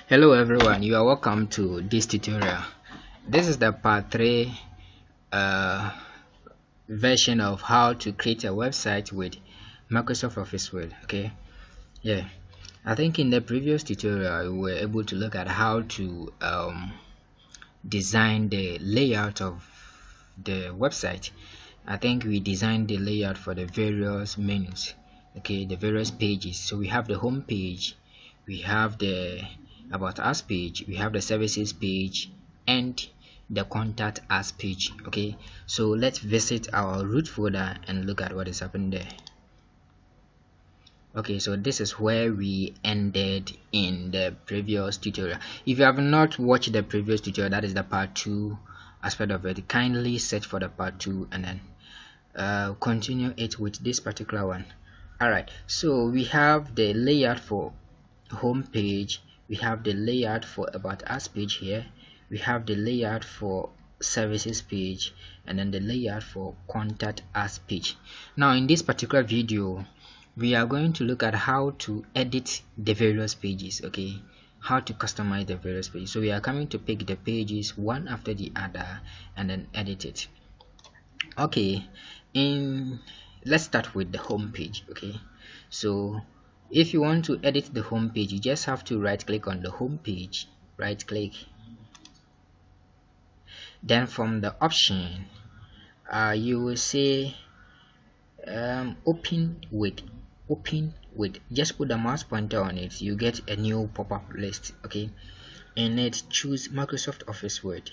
Hello everyone, you are welcome to this tutorial. This is the part 3 version of how to create a website with Microsoft Office Word. Okay, yeah, I think in the previous tutorial we were able to look at how to design the layout of the website. I think we designed the layout for the various menus, okay, the various pages. So we have the home page, we have the about us page, we have the services page, and the contact us page. Okay, so let's visit our root folder and look at what is happening there. Okay, so this is where we ended in the previous tutorial. If you have not watched the previous tutorial, that is the part 2 aspect of it, kindly search for the part 2 and then continue it with this particular one. Alright, so we have the layout for home page, we have the layout for about us page here, we have the layout for services page, and then the layout for contact us page. Now in this particular video we are going to look at how to edit the various pages, okay, how to customize the various pages. So we are coming to pick the pages one after the other and then edit it. Okay, let's start with the home page. Okay, so if you want to edit the home page, you just have to right click on the home page, right click, then from the option you will say open with, just put the mouse pointer on it, you get a new pop-up list. Okay, and it choose Microsoft Office Word,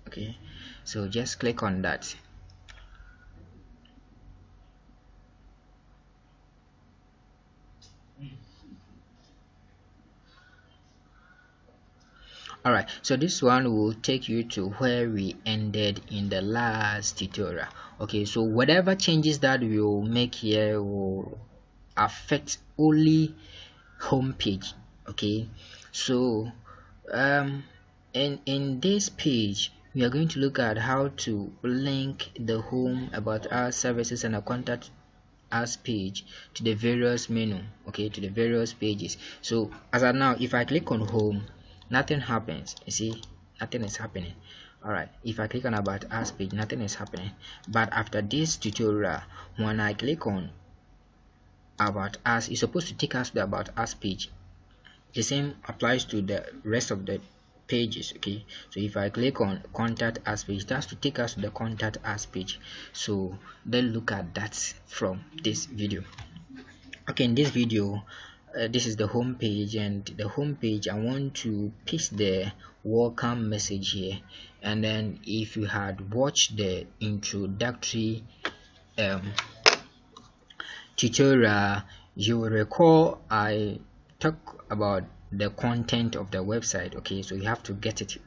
okay, so just click on that. Alright, so this one will take you to where we ended in the last tutorial. Okay, so whatever changes that we will make here will affect only home page. Okay, so in this page we are going to look at how to link the home, about our services, and a contact us page to the various menu, okay, to the various pages. So as of now, if I click on home, nothing happens. You see, nothing is happening. All right, if I click on about us page, nothing is happening. But after this tutorial, when I click on about us, it's supposed to take us to the about us page. The same applies to the rest of the pages. Okay, so if I click on contact us page, that's to take us to the contact us page. So then look at that from this video. Okay, in this video this is the home page, and the home page I want to paste the welcome message here. And then if you had watched the introductory tutorial, you will recall I talk about the content of the website. Okay, so you have to get it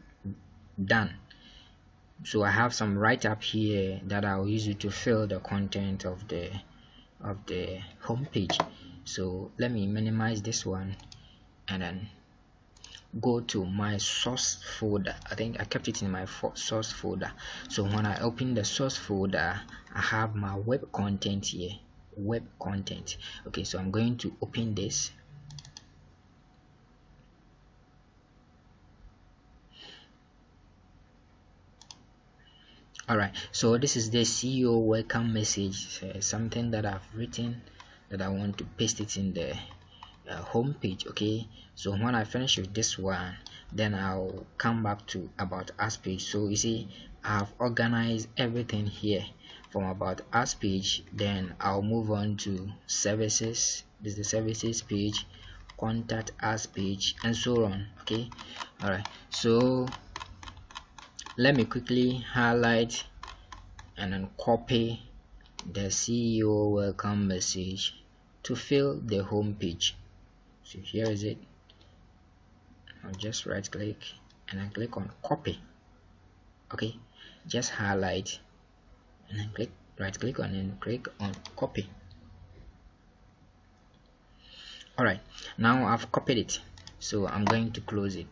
done. So I have some write-up here that I'll use it to fill the content of the home page. So let me minimize this one and then go to my source folder. I think I kept it in my source folder. So when I open the source folder, I have my web content here, web content. Okay, so I'm going to open this. Alright, so this is the CEO welcome message, something that I've written that I want to paste it in the home page. Okay, so when I finish with this one, then I'll come back to about us page. So you see, I've organized everything here from about us page. Then I'll move on to services. This is the services page, contact us page, and so on. Okay, all right, so let me quickly highlight and then copy the CEO welcome message to fill the home page. So here is it. I'll just right click and then click on copy. Okay, just highlight and then click, right click on and click on copy. Alright, now I've copied it, so I'm going to close it.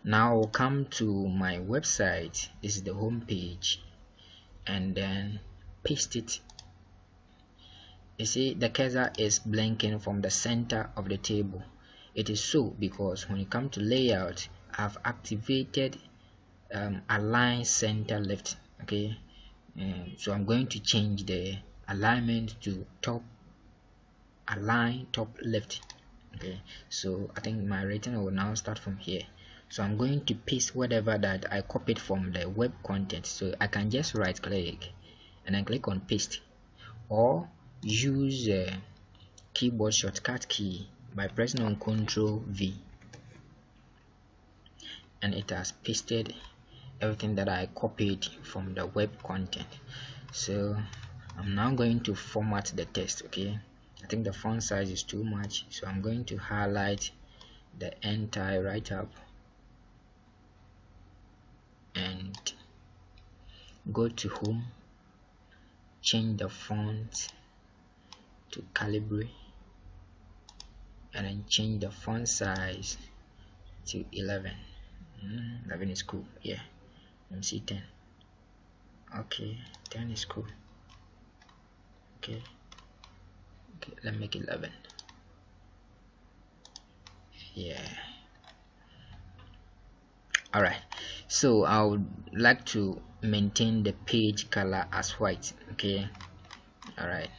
Now I'll come to my website. This is the home page, and then paste it You see the cursor is blinking from the center of the table. It is so because when you come to layout, I've activated align center left. Okay, so I'm going to change the alignment to top align top left. Okay, so I think my rating will now start from here. So I'm going to paste whatever that I copied from the web content. So I can just right click and then click on paste, or use a keyboard shortcut key by pressing on Ctrl V, and it has pasted everything that I copied from the web content. So I'm now going to format the text. Okay, I think the font size is too much, so I'm going to highlight the entire write-up and go to home, change the font to Calibri, and then change the font size to 11. 11 is cool. Yeah, let me see 10. Okay, 10 is cool. Okay, let me make it 11. Yeah. Alright, so I would like to maintain the page color as white. Okay, alright,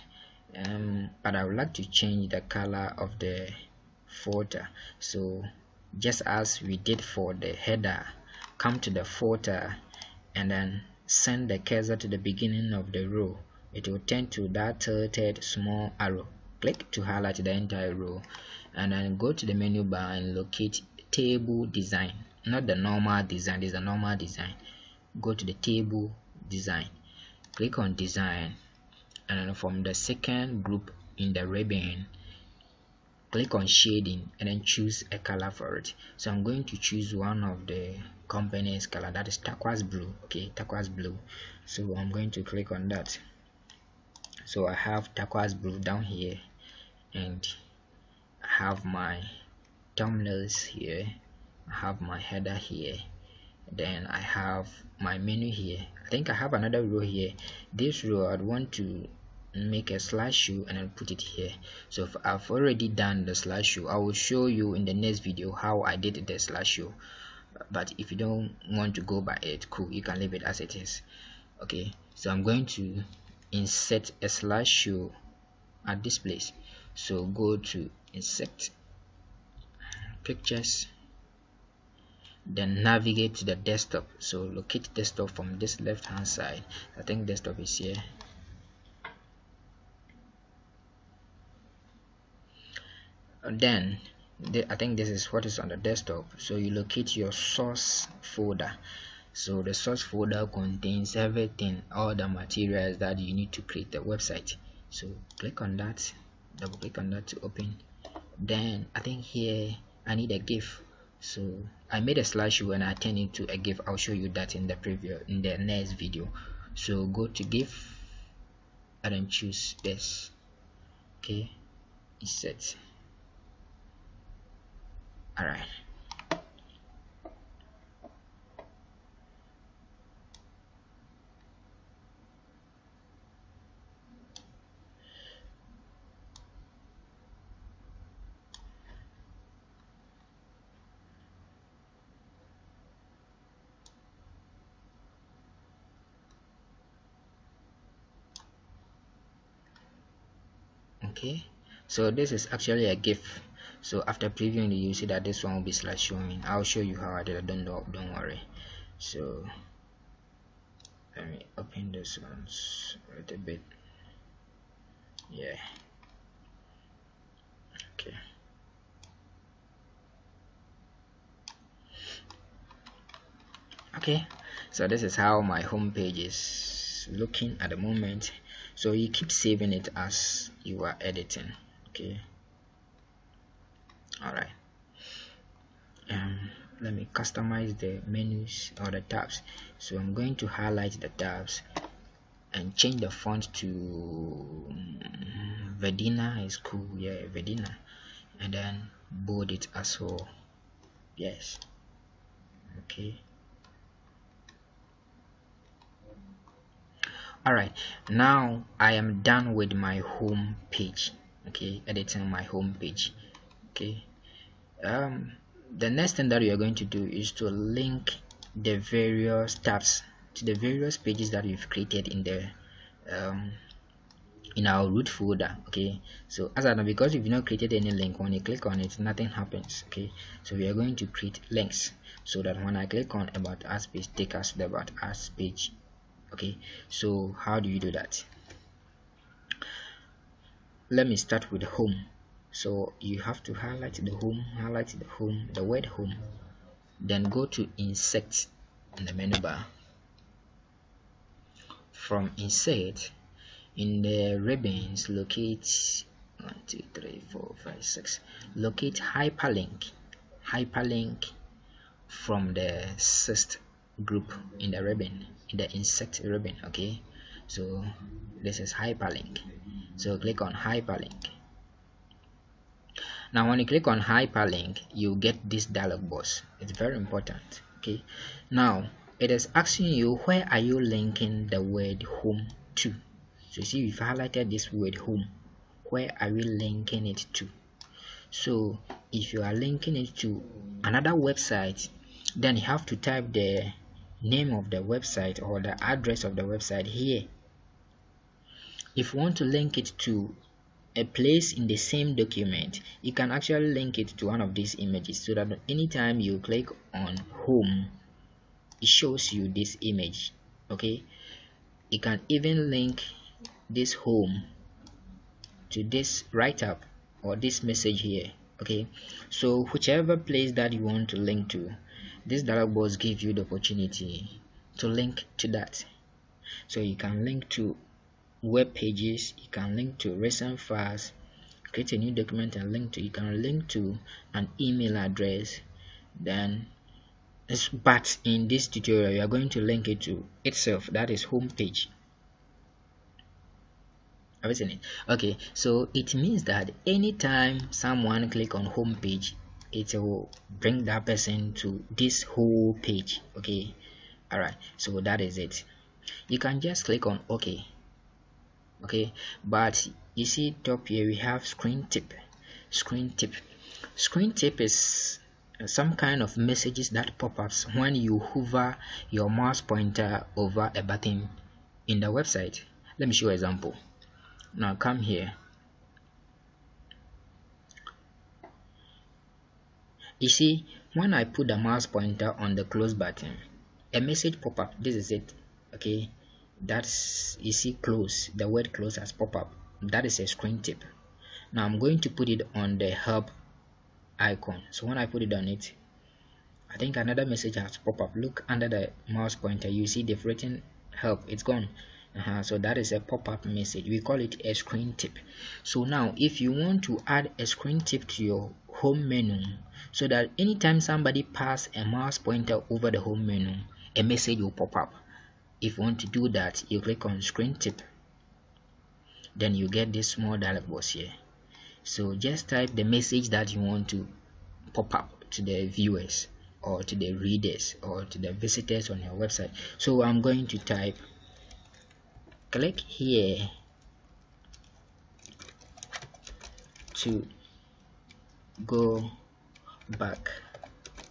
but I would like to change the color of the footer. So just as we did for the header, come to the footer and then send the cursor to the beginning of the row. It will turn to that tilted small arrow. Click to highlight the entire row, and then go to the menu bar and locate table design. Not the normal design, this is the normal design. Go to the table design, click on design, and then from the second group in the ribbon, click on shading and then choose a color for it. So I'm going to choose one of the company's color, that is turquoise blue. Okay, turquoise blue. So I'm going to click on that. So I have turquoise blue down here, and I have my thumbnails here, I have my header here, then I have my menu here. I think I have another row here. This row I'd want to make a slideshow and then put it here. So if I've already done the slideshow, I will show you in the next video how I did the slideshow. But if you don't want to go by it, cool, you can leave it as it is. Okay, so I'm going to insert a slideshow at this place. So go to insert pictures, then navigate to the desktop. So locate desktop from this left hand side. I think desktop is here. And then I think this is what is on the desktop. So you locate your source folder. So the source folder contains everything, all the materials that you need to create the website. So click on that, double click on that to open. Then I think here I need a GIF. So I made a slideshow and I turned it to a GIF. I'll show you that in the next video. So go to GIF and then choose this. Okay, insert. Alright, okay, so this is actually a GIF. So after previewing it, you see that this one will be showing. I'll show you how I did it. Don't worry. So let me open this one a little bit. Yeah, okay. Okay, so this is how my home page is looking at the moment. So you keep saving it as you are editing. Okay, all right. Let me customize the menus or the tabs. So I'm going to highlight the tabs and change the font to Verdina is cool. Yeah, Verdina, and then bold it as well. Yes, okay. Alright, now I am done with my home page. Okay, editing my home page. Okay, the next thing that you are going to do is to link the various tabs to the various pages that you've created in the in our root folder. Okay, so as I know, because you've not created any link, when you click on it, nothing happens. Okay, so we are going to create links so that when I click on about us page, take us to the about us page. Okay, so how do you do that? Let me start with home. So you have to highlight the word home, then go to insert in the menu bar. From insert, in the ribbons, locate 1 2 3 4 5 6, locate hyperlink from the sixth group in the ribbon, in the insert ribbon. Okay, so this is hyperlink, so click on hyperlink. Now when you click on hyperlink, you get this dialog box. It's very important. Okay, now it is asking you, where are you linking the word home to? So you see, we've highlighted this word home. Where are we linking it to? So if you are linking it to another website, then you have to type the name of the website or the address of the website here. If you want to link it to a place in the same document, you can actually link it to one of these images, so that anytime you click on home, it shows you this image. Okay, you can even link this home to this write-up or this message here. Okay, so whichever place that you want to link to, this dialog box gives you the opportunity to link to that. So you can link to web pages, you can link to recent files, create a new document and link to, you can link to an email address. Then but in this tutorial you are going to link it to itself, that is home page. Have you seen it? Okay, so it means that anytime someone click on home page, it will bring that person to this whole page. Okay, all right, so that is it. You can just click on OK. Okay, but you see top here we have screen tip. Screen tip is some kind of messages that pop-ups when you hover your mouse pointer over a button in the website. Let me show you an example. Now come here. You see, when I put the mouse pointer on the close button, a message pop up. This is it. Okay, that's, you see, close, the word close has pop up. That is a screen tip. Now I'm going to put it on the help icon. So when I put it on it, I think another message has pop up. Look under the mouse pointer, you see they've written help. It's gone. So that is a pop-up message. We call it a screen tip. So now if you want to add a screen tip to your home menu, so that anytime somebody pass a mouse pointer over the home menu, a message will pop up. If you want to do that, you click on screen tip, then you get this small dialog box here. So just type the message that you want to pop up to the viewers or to the readers or to the visitors on your website. So I'm going to type, click here to go back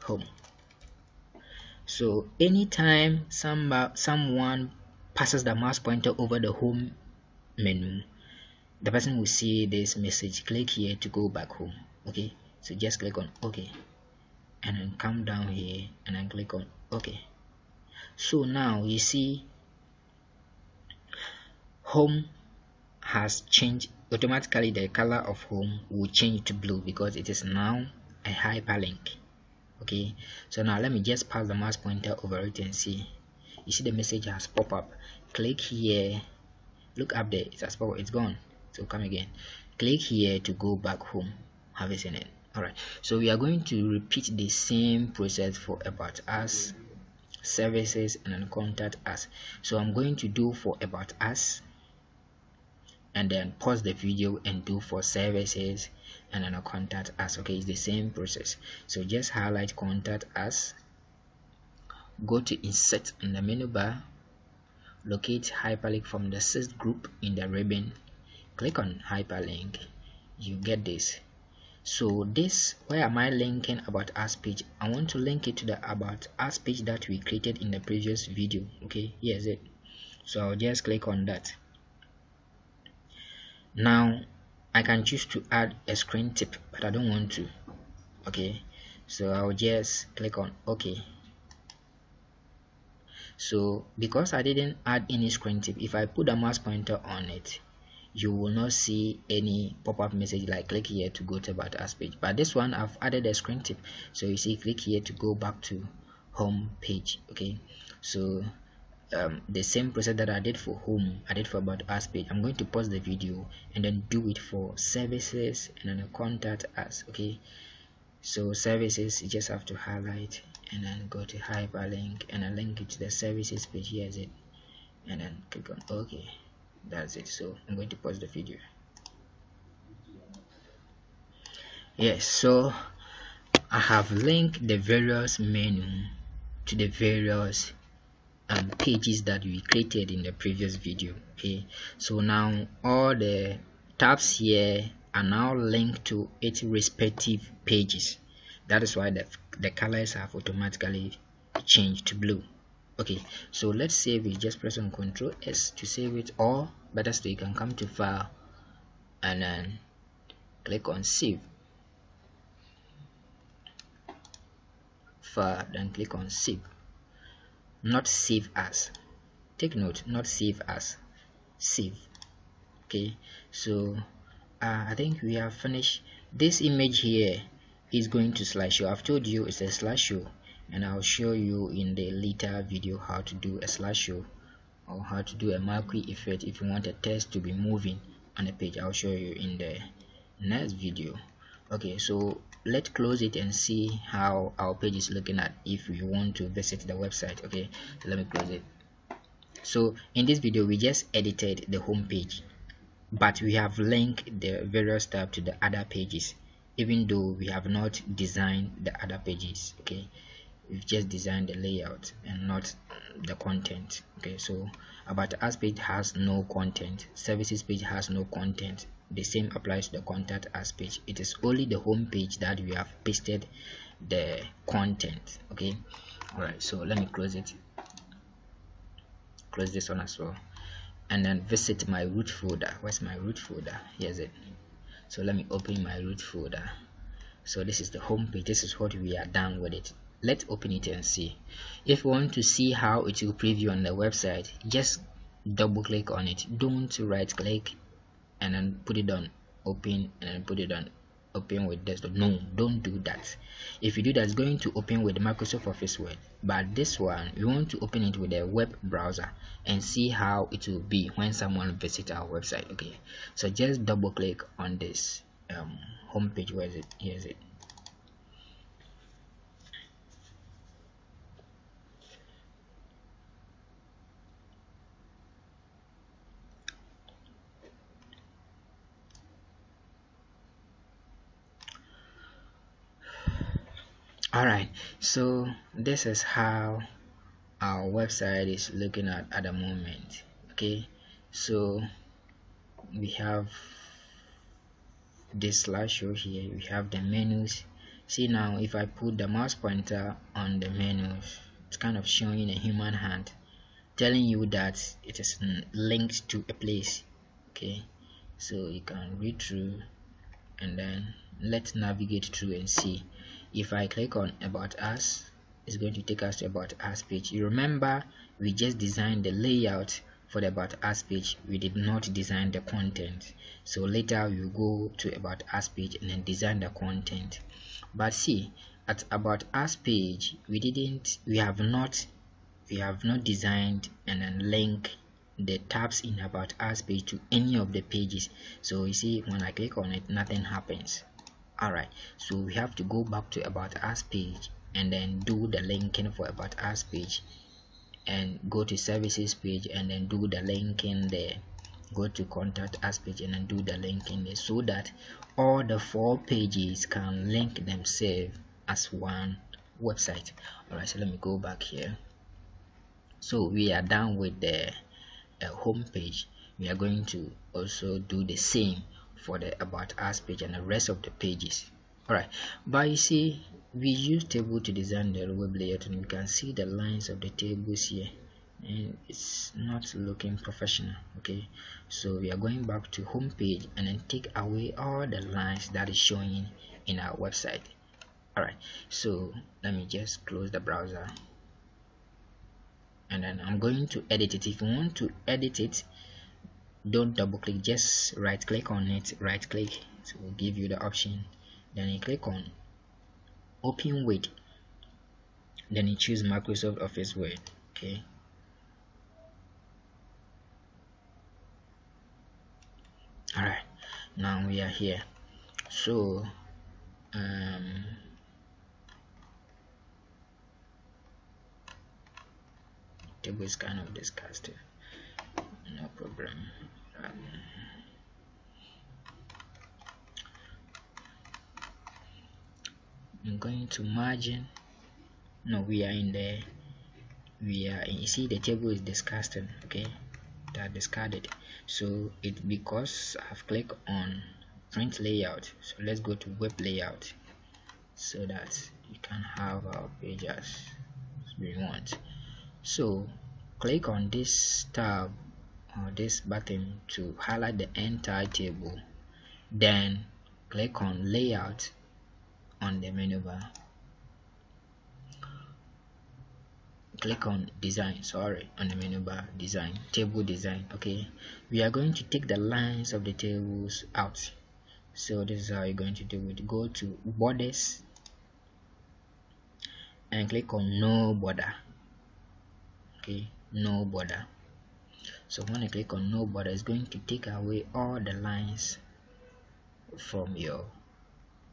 home. So anytime someone passes the mouse pointer over the home menu, the person will see this message, click here to go back home. Okay, so just click on OK and then come down here and then click on OK. So now you see home has changed automatically. The color of home will change to blue because it is now a hyperlink. Okay, so now let me just pass the mouse pointer over it and see. You see the message has pop up. Click here, look up there, it has pop up, it's gone. So come again, click here to go back home. Have you seen it? Alright, so we are going to repeat the same process for about us, services, and then contact us. So I'm going to do for about us and then pause the video and do for services and then contact us. Okay, it's the same process. So just highlight contact us, go to insert in the menu bar, locate hyperlink from the sixth group in the ribbon, click on hyperlink. You get this. So this, where am I linking about us page? I want to link it to the about us page that we created in the previous video. Okay, here's it. So I'll just click on that. Now I can choose to add a screen tip, but I don't want to. Okay, so I'll just click on OK. So because I didn't add any screen tip, if I put a mouse pointer on it, you will not see any pop-up message like click here to go to about us page. But this one, I've added a screen tip, so you see click here to go back to home page. Okay, so the same process that I did for home, I did for about us page. I'm going to pause the video and then do it for services and then contact us. Okay, so services, you just have to highlight and then go to hyperlink and then link it to the services page. Here's it, and then click on OK. That's it. So I'm going to pause the video. Yes, so I have linked the various menu to the various pages that we created in the previous video. Okay, so now all the tabs here are now linked to its respective pages. That is why the colors have automatically changed to blue. Okay, so let's save it. Just press on Ctrl S to save it, or better still, you can come to File and then click on Save. File, then click on Save. Not Save As. Take note, not Save As. Save. Okay, so I think we have finished. This image here is going to slideshow. I've told you it's a slideshow, and I'll show you in the later video how to do a slideshow or how to do a marquee effect if you want a text to be moving on a page. I'll show you in the next video. Okay, so let's close it and see how our page is looking at if we want to visit the website. Okay, so let me close it. So in this video we just edited the home page, but we have linked the various tabs to the other pages, even though we have not designed the other pages. Okay, we've just designed the layout and not the content. Okay, so about us page has no content, services page has no content. The same applies to the contact us page. It is only the home page that we have pasted the content. Okay, all right, so let me close it, close this one as well, and then visit my root folder. Where's my root folder? Here's it. So let me open my root folder. So this is the home page. This is what we are done with it. Let's open it and see. If you want to see how it will preview on the website, just double click on it. Don't right click and then put it on open and then put it on open with desktop. No, don't do that. If you do that, it's going to open with Microsoft Office Word. But this one, we want to open it with a web browser and see how it will be when someone visits our website. Okay, so just double click on this home page. Where is it? Here's it. Alright, so this is how our website is looking at the moment. Okay, so we have this slideshow here, we have the menus. See now, if I put the mouse pointer on the menus, it's kind of showing a human hand telling you that it is linked to a place. Okay, so you can read through and then let's navigate through and see. If I click on about us, it's going to take us to about us page. You remember we just designed the layout for the about us page, we did not design the content. So later we will go to about us page and then design the content. But see, at about us page we have not designed and then link the tabs in about us page to any of the pages. So you see, when I click on it, nothing happens. Alright, so we have to go back to about us page and then do the linking for about us page, and go to services page and then do the linking there. Go to contact us page and then do the linking there, so that all the 4 pages can link themselves as one website. Alright, so let me go back here. So we are done with the a home page, we are going to also do the same for the about us page and the rest of the pages. Alright, but you see, we use table to design the web layout, and you can see the lines of the tables here, and it's not looking professional. Okay, so we are going back to home page and then take away all the lines that is showing in our website. Alright, so let me just close the browser, and then I'm going to edit it. If you want to edit it, don't double click, just right click on it, right click, so we'll give you the option, then you click on open with, then you choose Microsoft Office Word. Okay, all right, now we are here. So table is kind of disgusting, no problem. I'm going to margin. No, we are in, you see the table is disgusting. Okay, that discarded. So it, because I've clicked on print layout, so let's go to web layout so that you can have our page as we want. So click on this tab or this button to highlight the entire table, then click on layout on the menu bar, click on design, on the menu bar, design, table design. Okay, we are going to take the lines of the tables out, so this is how you're going to do it. Go to borders and click on no border. Okay, no border. So when I click on no border, it's going to take away all the lines from your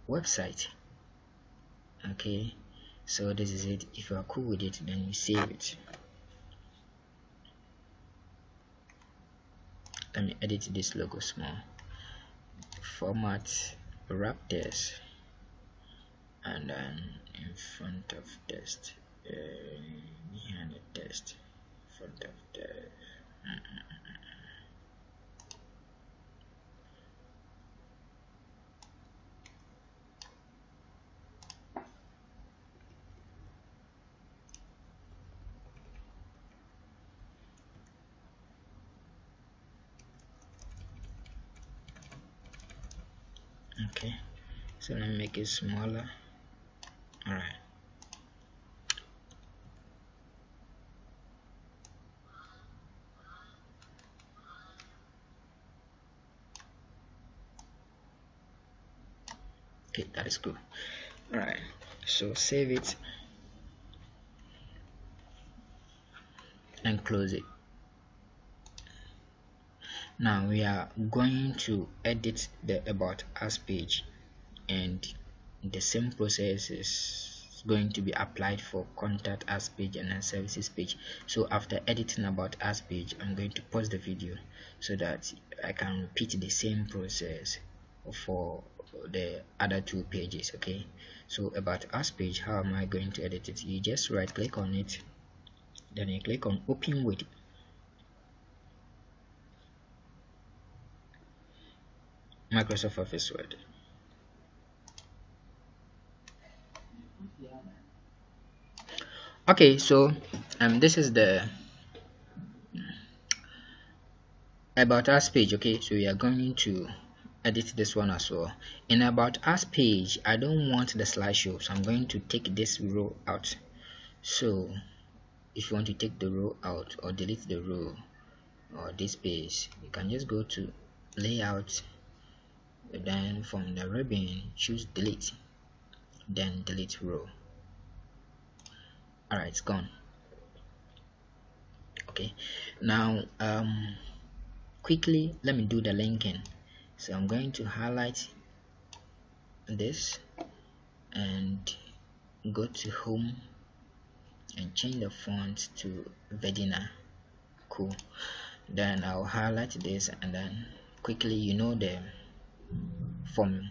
website. Okay, so this is it. If you are cool with it, then you save it. Let me edit this logo small. Format, wrap text, and then in front of text, behind the text, front of text. Okay, so let me make it smaller. All right. Okay, that is good. All right, so save it and close it. Now we are going to edit the about us page, and the same process is going to be applied for contact us page and then services page. So after editing about us page, I'm going to pause the video so that I can repeat the same process for the other two pages. Okay, so about us page, how am I going to edit it? You just right click on it, then you click on open with, Microsoft Office Word. Okay, so this is the about us page. Okay, so we are going to edit this one as well. In about us page, I don't want the slideshow, so I'm going to take this row out. So if you want to take the row out or delete the row or this page, you can just go to layout, then from the ribbon choose delete, then delete row. All right, it's gone. Okay, now quickly let me do the linking. So I'm going to highlight this and go to home and change the font to Vedina. Cool. Then I'll highlight this, and then quickly, you know, the from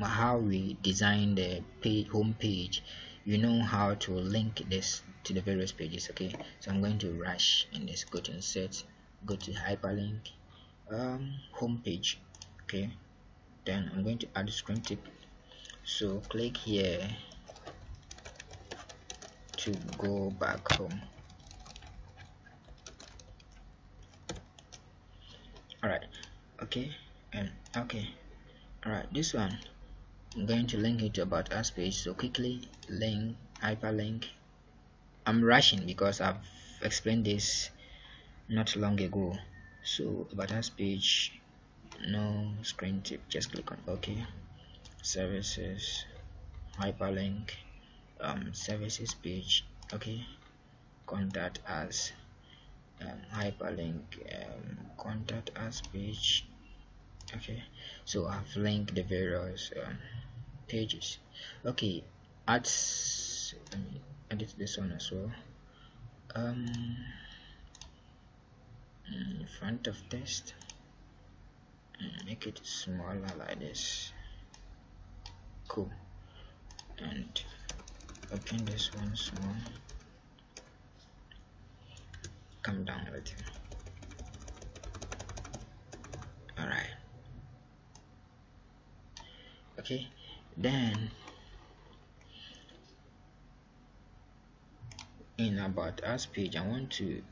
how we design the page, home page, you know how to link this to the various pages. Okay, so I'm going to rush in this. Go to insert, go to hyperlink, home page. Okay, then I'm going to add a screen tip. So click here to go back home. Alright, okay, and okay, alright, this one I'm going to link it to about us page. So quickly link, hyperlink. I'm rushing because I've explained this not long ago. So about us page, no screen tip, just click on OK. Services, hyperlink, services page. Okay, contact us, hyperlink, contact us page. Okay, so I've linked the various pages. Okay, let me edit this one as well. In front of text, make it smaller like this. Cool. And open this one small, come down a little. Alright, okay, then in about us page I want to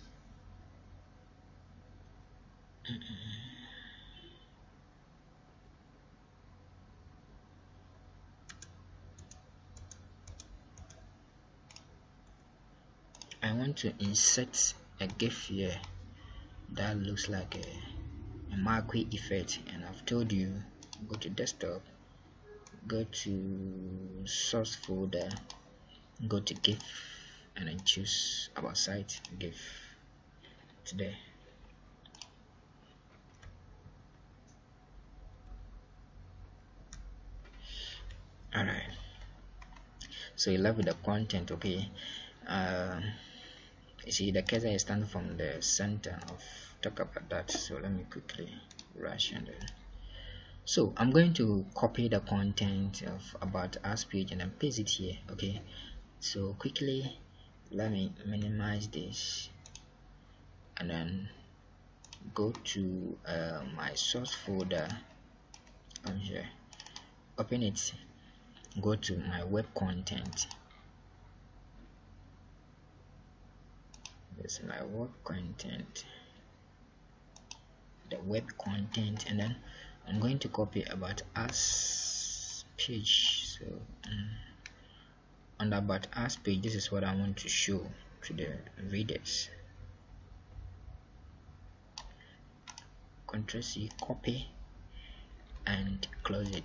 insert a GIF here that looks like a marquee effect, and I've told you go to desktop, go to source folder, go to GIF, and then choose about site GIF today. Alright, so you left with the content. Okay, you see the cursor is standing from the center of talk about that. So let me quickly rush and then, so I'm going to copy the content of about us page and then paste it here. Okay, so quickly let me minimize this and then go to my source folder. I'm here, open it, go to my web content. This is my web content, the web content, and then I'm going to copy about us page. So on the about us page, this is what I want to show to the readers. Ctrl C, copy and close it.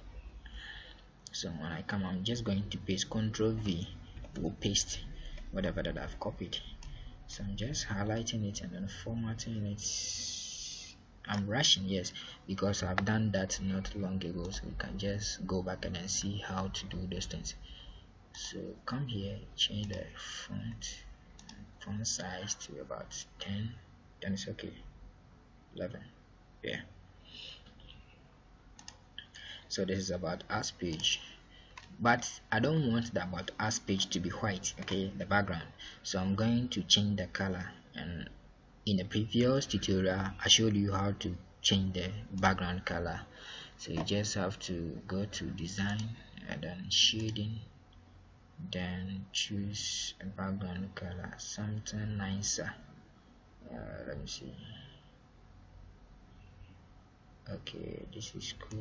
So when I come, I'm just going to paste. Ctrl V will paste whatever that I've copied. So I'm just highlighting it and then formatting it. I'm rushing, yes, because I've done that not long ago, so you can just go back and then see how to do those things. So come here, change the font size to about 10, then it's okay. 11, yeah. So this is about us page, but I don't want the about us page to be white, okay, the background. So I'm going to change the color, and in the previous tutorial I showed you how to change the background color. So you just have to go to design and then shading, then choose a background color, something nicer. Let me see. Okay, this is cool.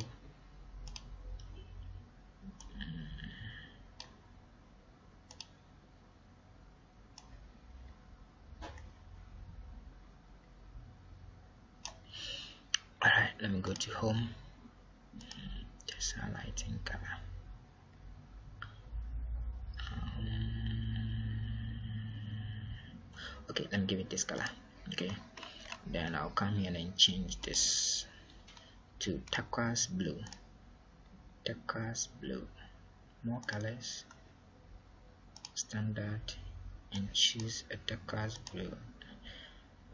Alright, let me go to home, just highlighting color. Okay, let me give it this color. Okay, then I'll come here and change this to turquoise blue. More colors, standard, and choose a turquoise blue.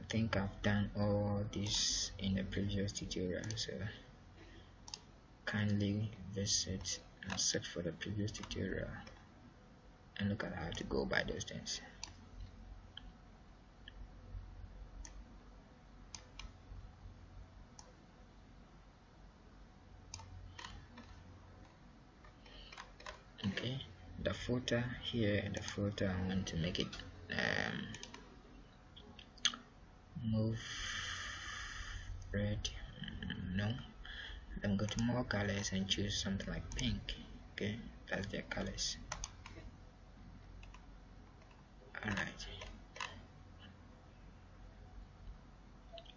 I think I've done all this in the previous tutorial, so kindly visit and search for the previous tutorial. and look at how to go by those things. Okay, the footer here, the footer I want to make it move red. No, then go to more colors and choose something like pink. Okay, that's their colors. Alright,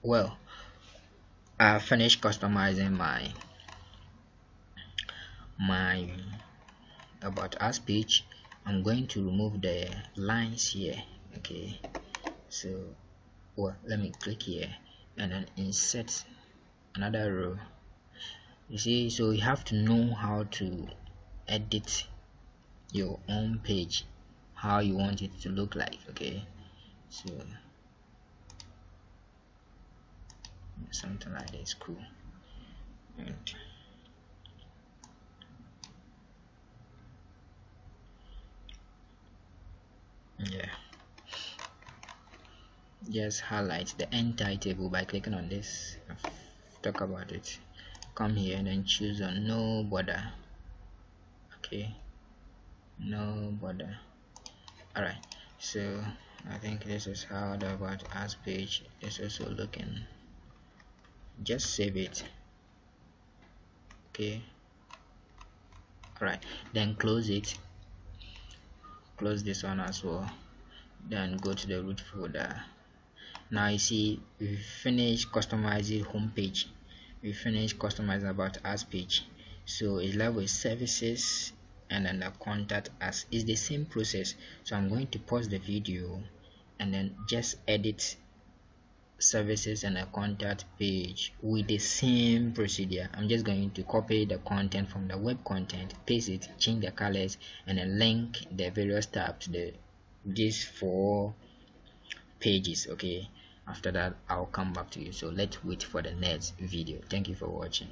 well, I finished customizing my about us page. I'm going to remove the lines here. Okay, so well, let me click here and then insert another row. You see, so you have to know how to edit your own page, how you want it to look like. Okay, so something like this, cool. And yeah, just highlight the entire table by clicking on this. Talk about it. Come here and then choose on no border. Okay, no border. Alright, so I think this is how the about us page is also looking. Just save it. Okay, alright, then close it. Close this one as well, then go to the root folder. Now you see we finished customizing home page, we finished customizing about us page, so it's left with services and then the contact us. Is the same process. So I'm going to pause the video and then just edit services and a contact page with the same procedure. I'm just going to copy the content from the web content, paste it, change the colors, and then link the various tabs, these 4 pages. Okay, after that I'll come back to you. So let's wait for the next video. Thank you for watching.